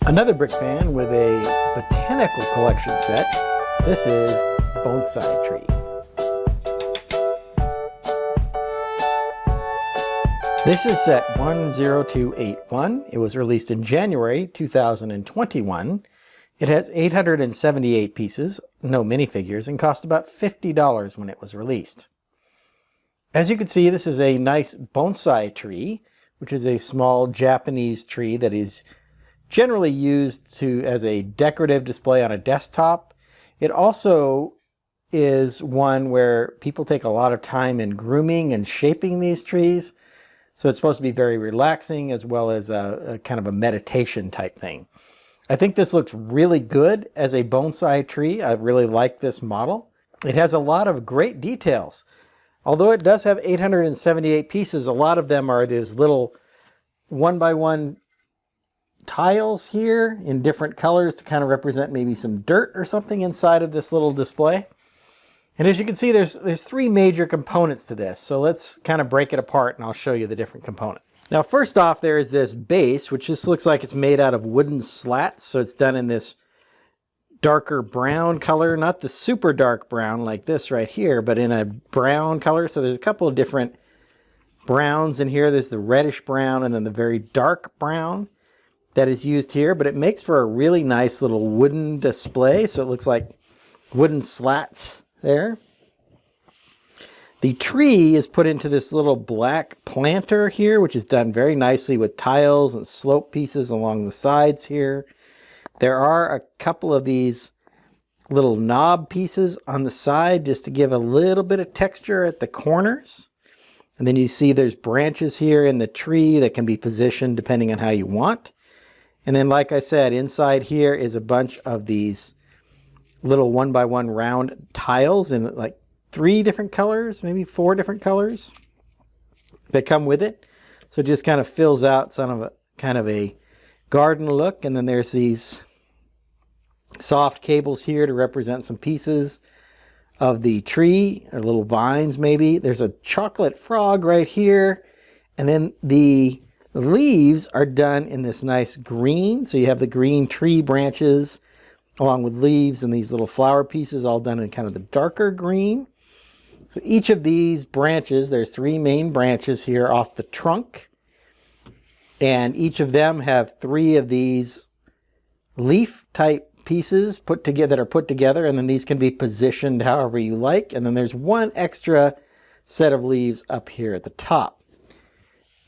Another brick fan with a Botanical Collection set. This is Bonsai Tree. This is set 10281. It was released in January 2021. It has 878 pieces, no minifigures, and cost about $50 when it was released. As you can see, this is a nice bonsai tree, which is a small Japanese tree that is generally used as a decorative display on a desktop. It also is one where people take a lot of time in grooming and shaping these trees. So it's supposed to be very relaxing as well as a kind of a meditation type thing. I think this looks really good as a bonsai tree. I really like this model. It has a lot of great details. Although it does have 878 pieces, a lot of them are these little one-by-one tiles here in different colors to kind of represent maybe some dirt or something inside of this little display. And as you can see, there's three major components to this. So let's kind of break it apart and I'll show you the different components. Now, first off, there is this base, which just looks like it's made out of wooden slats. So it's done in this darker brown color, not the super dark brown like this right here, but in a brown color. So there's a couple of different browns in here. There's the reddish brown and then the very dark brown that is used here, but it makes for a really nice little wooden display. So it looks like wooden slats there. The tree is put into this little black planter here, which is done very nicely with tiles and slope pieces along the sides here. There are a couple of these little knob pieces on the side just to give a little bit of texture at the corners. And then you see there's branches here in the tree that can be positioned depending on how you want. And then, like I said, inside here is a bunch of these little one-by-one round tiles in like 3 different colors, maybe 4 different colors that come with it. So it just kind of fills out kind of a garden look. And then there's these soft cables here to represent some pieces of the tree, or little vines maybe. There's a chocolate frog right here. And then the leaves are done in this nice green. So you have the green tree branches along with leaves and these little flower pieces all done in kind of the darker green. So each of these branches, there's 3 main branches here off the trunk. And each of them have 3 of these leaf type pieces that are put together. And then these can be positioned however you like. And then there's 1 extra set of leaves up here at the top.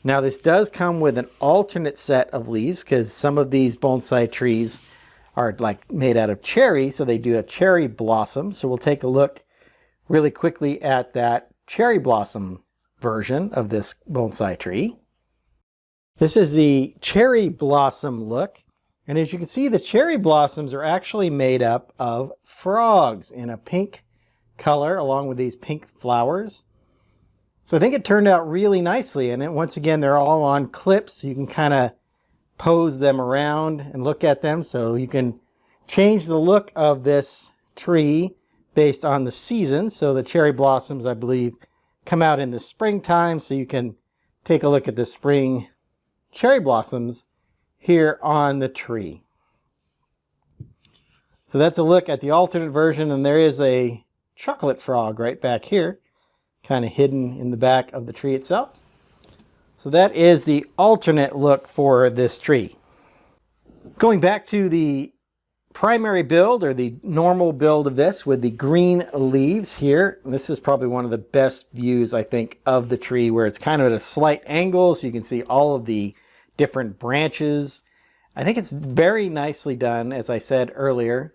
Now this does come with an alternate set of leaves because some of these bonsai trees are like made out of cherry, so they do a cherry blossom. So we'll take a look really quickly at that cherry blossom version of this bonsai tree. This is the cherry blossom look. And as you can see, the cherry blossoms are actually made up of frogs in a pink color along with these pink flowers. So I think it turned out really nicely. And once again, they're all on clips. So you can kind of pose them around and look at them. So you can change the look of this tree based on the season. So the cherry blossoms, I believe, come out in the springtime. So you can take a look at the spring cherry blossoms here on the tree. So that's a look at the alternate version. And there is a chocolate frog right back here, kind of hidden in the back of the tree itself. So that is the alternate look for this tree. Going back to the primary build, or the normal build of this with the green leaves here, this is probably one of the best views, I think, of the tree, where it's kind of at a slight angle so you can see all of the different branches. I think it's very nicely done, as I said earlier.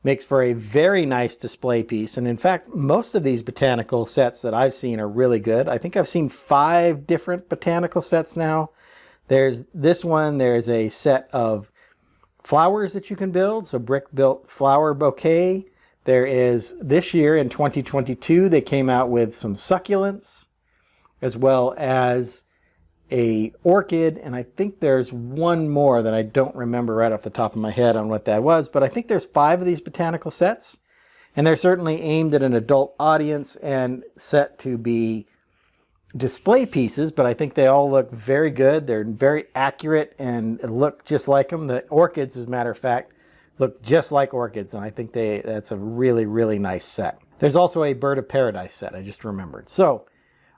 Makes for a very nice display piece. And in fact, most of these botanical sets that I've seen are really good. I think I've seen 5 different botanical sets now. There's this one, there's a set of flowers that you can build. So brick built flower bouquet. There is, this year in 2022, they came out with some succulents as well as a orchid, and I think there's one more that I don't remember right off the top of my head on what that was, but I think there's 5 of these botanical sets, and they're certainly aimed at an adult audience and set to be display pieces, but I think they all look very good. They're very accurate and look just like them. The orchids, as a matter of fact, look just like orchids, and I think that's a really, really nice set. There's also a Bird of Paradise set, I just remembered. So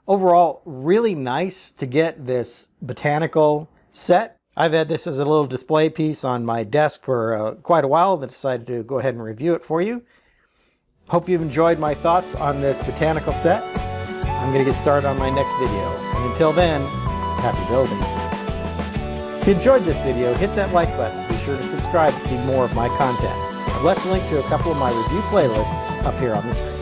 overall, really nice to get this botanical set. I've had this as a little display piece on my desk for quite a while, and decided to go ahead and review it for you. Hope you've enjoyed my thoughts on this botanical set. I'm going to get started on my next video. And until then, happy building. If you enjoyed this video, hit that like button. Be sure to subscribe to see more of my content. I've left a link to a couple of my review playlists up here on the screen.